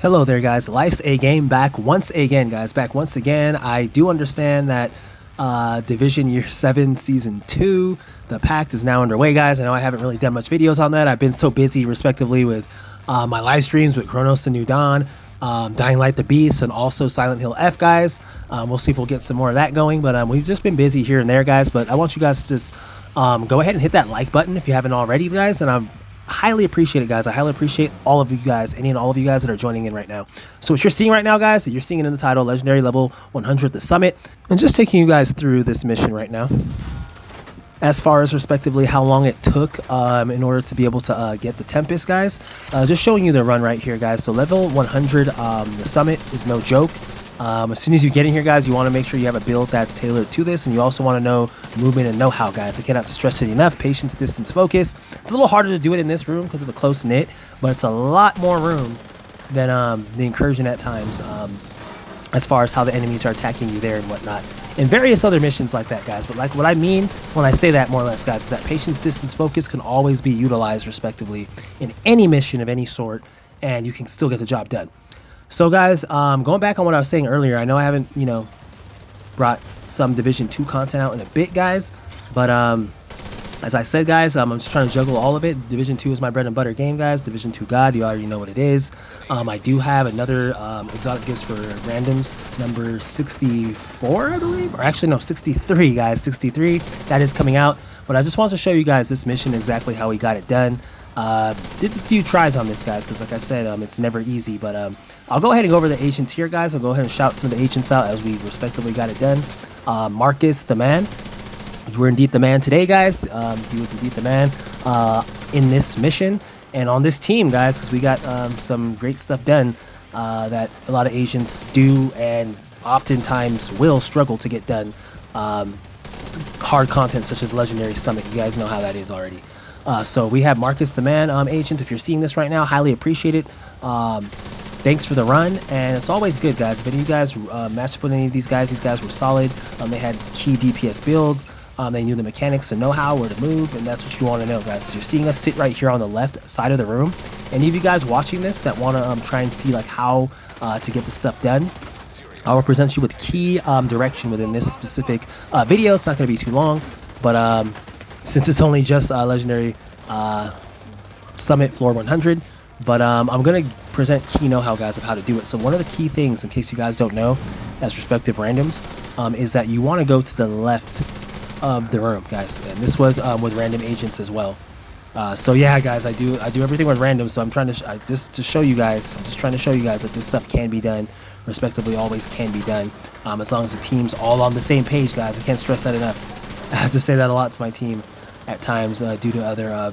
Hello there, guys. Life's a game, back once again, guys. Back once again. I do understand that Division Year 7 Season 2, the Pact, is now underway, guys. I know I haven't really done much videos on that. I've been so busy, respectively, with my live streams with Chronos the New Dawn, Dying Light the Beast, and also Silent Hill F, guys. We'll see if we'll get some more of that going, but we've just been busy here and there, guys. But I want you guys to just go ahead and hit that like button if you haven't already, guys. And I'm highly appreciate it, guys. I highly appreciate all of you guys, any and all of you guys that are joining in right now. So what you're seeing right now, guys, you're seeing it in the title, Legendary Level 100, the Summit, and just taking you guys through this mission right now, as far as respectively how long it took in order to be able to get the Tempest, guys. Just showing you the run right here, guys. So level 100, the Summit is no joke. As soon as you get in here, guys, you want to make sure you have a build that's tailored to this, and you also want to know movement and know-how, guys. I cannot stress it enough. Patience, distance, focus. It's a little harder to do it in this room because of the close knit, but it's a lot more room than the incursion at times, as far as how the enemies are attacking you there and whatnot, and various other missions like that, guys. But like what I mean when I say that, more or less, guys, is that patience, distance, focus can always be utilized respectively in any mission of any sort, and you can still get the job done. So, guys, going back on what I was saying earlier, I know I haven't, brought some Division 2 content out in a bit, guys. But as I said, guys, I'm just trying to juggle all of it. Division 2 is my bread and butter game, guys. Division 2 God, you already know what it is. I do have another exotic gifts for randoms, number 64, I believe. Or actually, no, 63, guys. 63. That is coming out. But I just wanted to show you guys this mission, exactly how we got it done. Did a few tries on this, guys, because like I said, it's never easy. But I'll go ahead and go over the agents here, guys. I'll go ahead and shout some of the agents out as we respectively got it done. Marcus the Man, we're indeed the man today, guys. He was indeed the man in this mission and on this team, guys, because we got some great stuff done that a lot of agents do and oftentimes will struggle to get done. Hard content such as Legendary Summit, you guys know how that is already. So we have Marcus the Man agent. If you're seeing this right now, highly appreciate it. Thanks for the run, and it's always good, guys. If any of you guys matched up with any of these guys were solid. They had key DPS builds. They knew the mechanics and know-how, where to move, and that's what you want to know, guys. So you're seeing us sit right here on the left side of the room. Any of you guys watching this that want to try and see like how to get the stuff done, I will present you with key direction within this specific video. It's not going to be too long, but since it's only just Legendary Summit Floor 100, but I'm going to present key know-how, guys, of how to do it. So one of the key things, in case you guys don't know, as respective randoms, is that you want to go to the left of the room, guys. And this was with random agents as well. So yeah, guys, I do everything with random. So I'm trying to just to show you guys. I'm just trying to show you guys that this stuff can be done. Respectively, always can be done. As long as the team's all on the same page, guys. I can't stress that enough. I have to say that a lot to my team at times due to other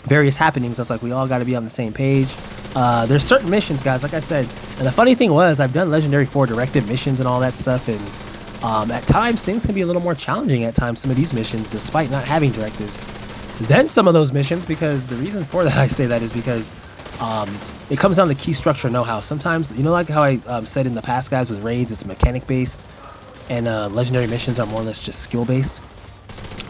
various happenings. That's like we all got to be on the same page. There's certain missions, guys, like I said, and the funny thing was I've done Legendary 4 directive missions and all that stuff, and at times things can be a little more challenging at times, some of these missions, despite not having directives, than some of those missions, because the reason for that I say that is because it comes down to key structure know-how. Sometimes, like how I said in the past, guys, with raids, it's mechanic based, and legendary missions are more or less just skill based.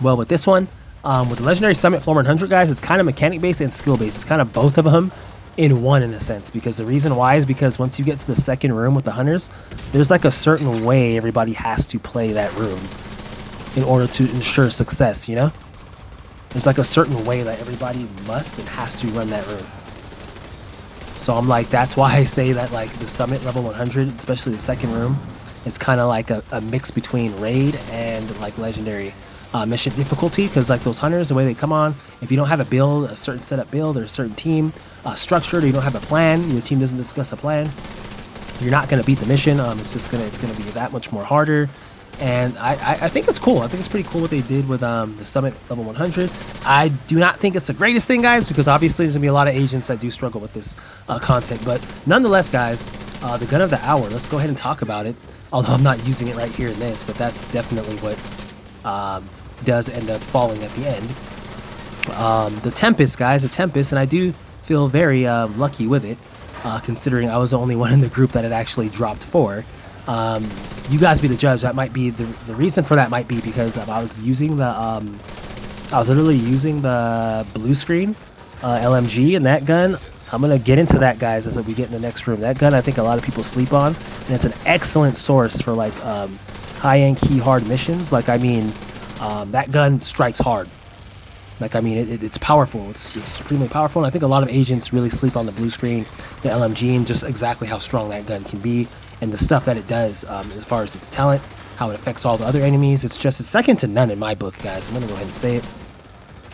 Well, with this one, with the Legendary Summit Floor 100, guys, it's kind of mechanic based and skill based. It's kind of both of them in one, in a sense, because the reason why is because once you get to the second room with the hunters, there's like a certain way everybody has to play that room in order to ensure success, There's like a certain way that everybody must and has to run that room. So I'm like, that's why I say that like the Summit level 100, especially the second room, is kind of like a mix between raid and like legendary mission difficulty, because like those hunters, the way they come on, if you don't have a build, a certain setup build, or a certain team structured, or you don't have a plan, your team doesn't discuss a plan, you're not going to beat the mission. It's going to be that much more harder. And I think it's cool. I think it's pretty cool what they did with the Summit level 100. I do not think it's the greatest thing, guys, because obviously there's going to be a lot of agents that do struggle with this content. But nonetheless, guys, the gun of the hour, let's go ahead and talk about it. Although I'm not using it right here in this, but that's definitely what does end up falling at the end. The Tempest, guys, the Tempest, and I do feel very lucky with it, considering I was the only one in the group that had actually dropped 4. You guys be the judge. That might be the reason for that might be because I was using the I was literally using the blue screen LMG, and that gun I'm going to get into that, guys, as we get in the next room. That gun I think a lot of people sleep on, and it's an excellent source for like high-end key hard missions. Like, I mean, that gun strikes hard. Like, I mean, it's powerful. It's supremely powerful, and I think a lot of agents really sleep on the blue screen, the LMG, and just exactly how strong that gun can be, and the stuff that it does as far as its talent, how it affects all the other enemies. It's second to none in my book, guys. I'm going to go ahead and say it.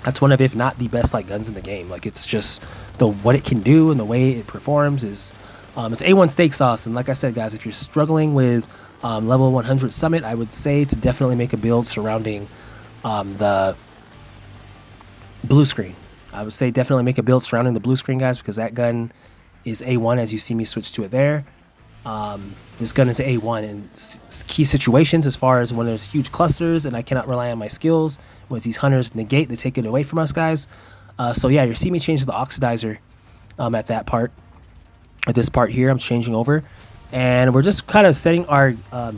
That's one of, if not the best, like, guns in the game. Like, it's just what it can do and the way it performs is it's A1 steak sauce. And like I said, guys, if you're struggling with level 100 summit, I would say to definitely make a build surrounding the blue screen. I would say definitely make a build surrounding the blue screen, guys, because that gun is A1, as you see me switch to it there. This gun is A1 in key situations, as far as when there's huge clusters and I cannot rely on my skills. Once these hunters negate, they take it away from us, guys. So yeah, you see me change to the oxidizer at that part. At this part here, I'm changing over. And we're just kind of setting our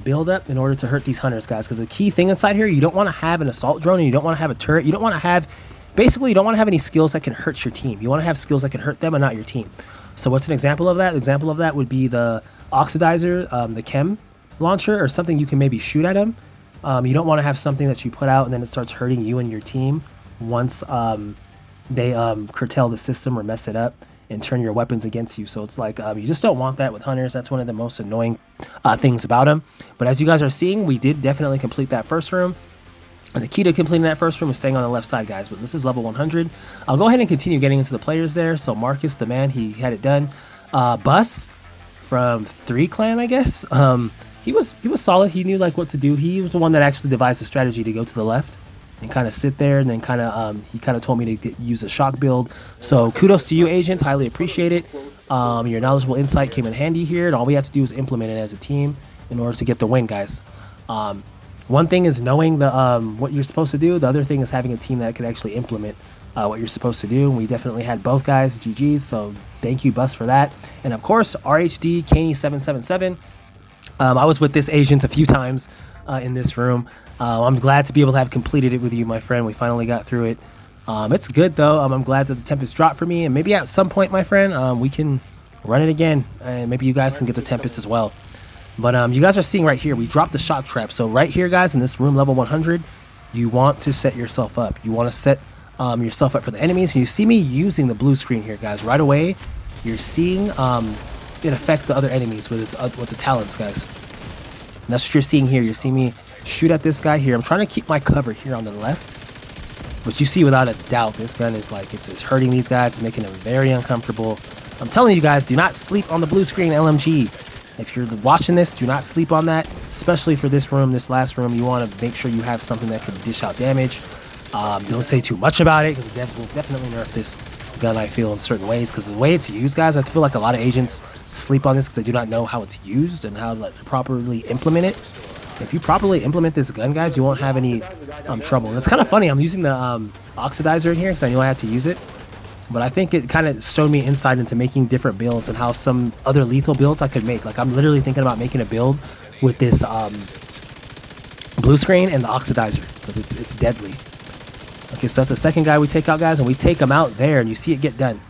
build up in order to hurt these hunters, guys. Because the key thing inside here, you don't want to have an assault drone, and you don't want to have a turret. You don't want to have... Basically, you don't want to have any skills that can hurt your team. You want to have skills that can hurt them and not your team. So what's an example of that? An example of that would be the oxidizer, the chem launcher, or something you can maybe shoot at them. You don't want to have something that you put out and then it starts hurting you and your team once they curtail the system or mess it up and turn your weapons against you. So it's like you just don't want that with hunters. That's one of the most annoying things about them. But as you guys are seeing, we did definitely complete that first room. And the key to completing that first room is staying on the left side, guys. But this is level 100. I'll go ahead and continue getting into the players there. So Marcus, the man, he had it done. Bus from 3 Clan, I guess. He was solid. He knew like what to do. He was the one that actually devised the strategy to go to the left and kind of sit there. And then kind of he kind of told me to use a shock build. So kudos to you, Agent. Highly appreciate it. Your knowledgeable insight came in handy here, and all we have to do is implement it as a team in order to get the win, guys. One thing is knowing the what you're supposed to do. The other thing is having a team that could actually implement what you're supposed to do. And we definitely had both guys, GG's. So thank you, Bus, for that. And of course, RHD Caney777. I was with this agent a few times in this room. I'm glad to be able to have completed it with you, my friend. We finally got through it. It's good though. I'm glad that the Tempest dropped for me, and maybe at some point, my friend, we can run it again, and maybe you guys can get the Tempest as well. But you guys are seeing right here, we dropped the shock trap. So right here, guys, in this room, level 100, you want to set yourself up. You want to set yourself up for the enemies. And you see me using the blue screen here, guys. Right away, you're seeing it affect the other enemies with the talents, guys. And that's what you're seeing here. You're seeing me shoot at this guy here. I'm trying to keep my cover here on the left. But you see, without a doubt, this gun is like, it's hurting these guys. It's making them very uncomfortable. I'm telling you guys, do not sleep on the blue screen LMG. If you're watching this, do not sleep on that, especially for this room, this last room. You want to make sure you have something that can dish out damage. Don't say too much about it, because the devs will definitely nerf this gun, I feel, in certain ways. Because the way it's used, guys, I feel like a lot of agents sleep on this because they do not know how it's used and how to properly implement it. If you properly implement this gun, guys, you won't have any trouble. And it's kind of funny. I'm using the oxidizer in here because I knew I had to use it. But I think it kind of showed me insight into making different builds and how some other lethal builds I could make. Like, I'm literally thinking about making a build with this blue screen and the oxidizer, because it's deadly. Okay, so that's the second guy we take out, guys, and we take him out there, and you see it get done.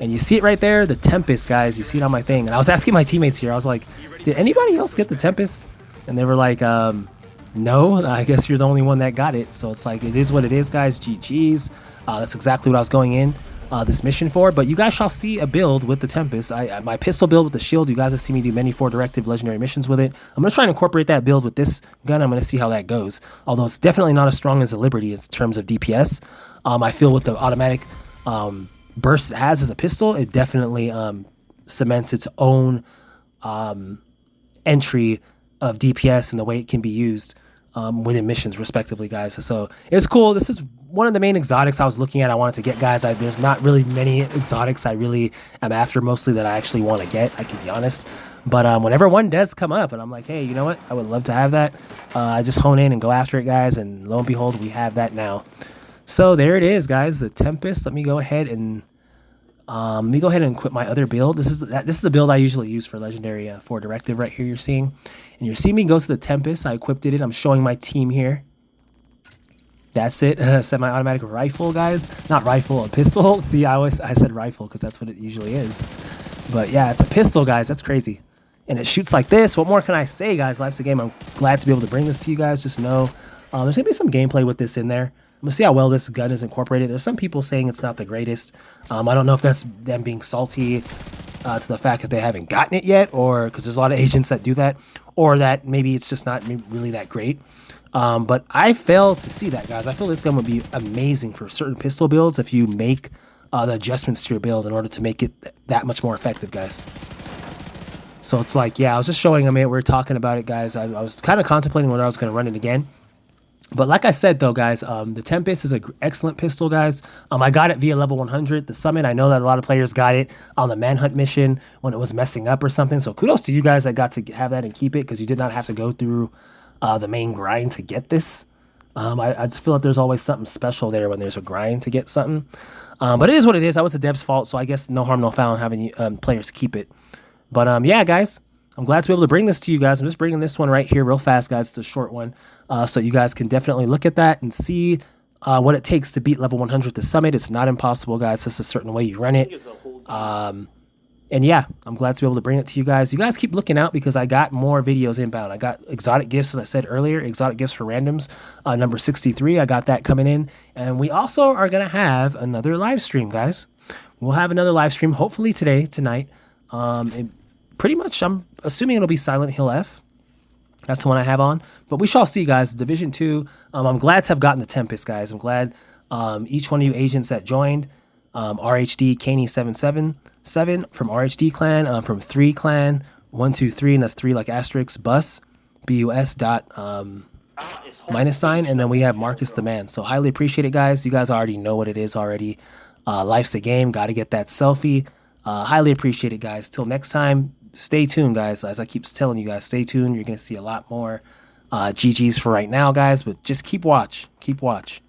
And you see it right there, the Tempest, guys. You see it on my thing. And I was asking my teammates here. I was like, did anybody else get the Tempest? And they were like, no, I guess you're the only one that got it. So it's like, it is what it is, guys. GG's. That's exactly what I was going in this mission for. But you guys shall see a build with the Tempest. My pistol build with the shield, you guys have seen me do many 4 directive legendary missions with it. I'm going to try and incorporate that build with this gun. I'm going to see how that goes. Although it's definitely not as strong as the Liberty in terms of DPS. I feel with the automatic burst it has as a pistol, it definitely cements its own entry of DPS and the way it can be used within missions, respectively, guys. So it's cool. This is one of the main exotics I was looking at. I wanted to get, guys. There's not really many exotics I really am after, mostly that I actually want to get, I can be honest. But whenever one does come up and I'm like, hey, you know what, I would love to have that, I just hone in and go after it, guys, and lo and behold, we have that now. So there it is, guys, the Tempest. Let me go ahead and quit my other build. This is a build I usually use for legendary 4 directive right here, you're seeing. And you're seeing me go to the Tempest. I equipped it. I'm showing my team here. That's it. Semi-automatic rifle, guys. Not rifle, a pistol. See, I said rifle because that's what it usually is. But yeah, it's a pistol, guys. That's crazy. And it shoots like this. What more can I say, guys? Life's a game. I'm glad to be able to bring this to you guys. Just know there's going to be some gameplay with this in there. I'm going to see how well this gun is incorporated. There's some people saying it's not the greatest. I don't know if that's them being salty to the fact that they haven't gotten it yet, or because there's a lot of agents that do that, or that maybe it's just not really that great. But I fail to see that, guys. I feel this gun would be amazing for certain pistol builds if you make the adjustments to your build in order to make it that much more effective, guys. So it's like, yeah, I was just showing them it. We were talking about it, guys. I was kind of contemplating whether I was going to run it again. But like I said, though, guys, the Tempest is an excellent pistol, guys. I got it via level 100. The Summit, I know that a lot of players got it on the Manhunt mission when it was messing up or something. So kudos to you guys that got to have that and keep it, because you did not have to go through the main grind to get this. I just feel like there's always something special there when there's a grind to get something. But it is what it is. That was the dev's fault, so I guess no harm, no foul in having players keep it. But yeah, guys, I'm glad to be able to bring this to you guys. I'm just bringing this one right here real fast, guys. It's a short one, so you guys can definitely look at that and see what it takes to beat level 100 the Summit. It's not impossible, guys. It's a certain way you run it. And yeah, I'm glad to be able to bring it to you guys. You guys keep looking out because I got more videos inbound. I got exotic gifts, as I said earlier, exotic gifts for randoms, number 63. I got that coming in. And we also are going to have another live stream, guys. We'll have another live stream, hopefully tonight. Pretty much, I'm assuming it'll be Silent Hill F. That's the one I have on. But we shall see, guys. Division 2. I'm glad to have gotten the Tempest, guys. I'm glad each one of you agents that joined. RHD Caney777 from RHD clan, from 3 clan, 123, and that's 3 like asterisks, bus, BUS dot minus sign, and then we have Marcus the Man. So highly appreciate it, guys. You guys already know what it is already. Life's a game. Got to get that selfie. Highly appreciate it, guys. Till next time, stay tuned, guys. As I keep telling you guys, stay tuned. You're going to see a lot more GGs for right now, guys. But just keep watch. Keep watch.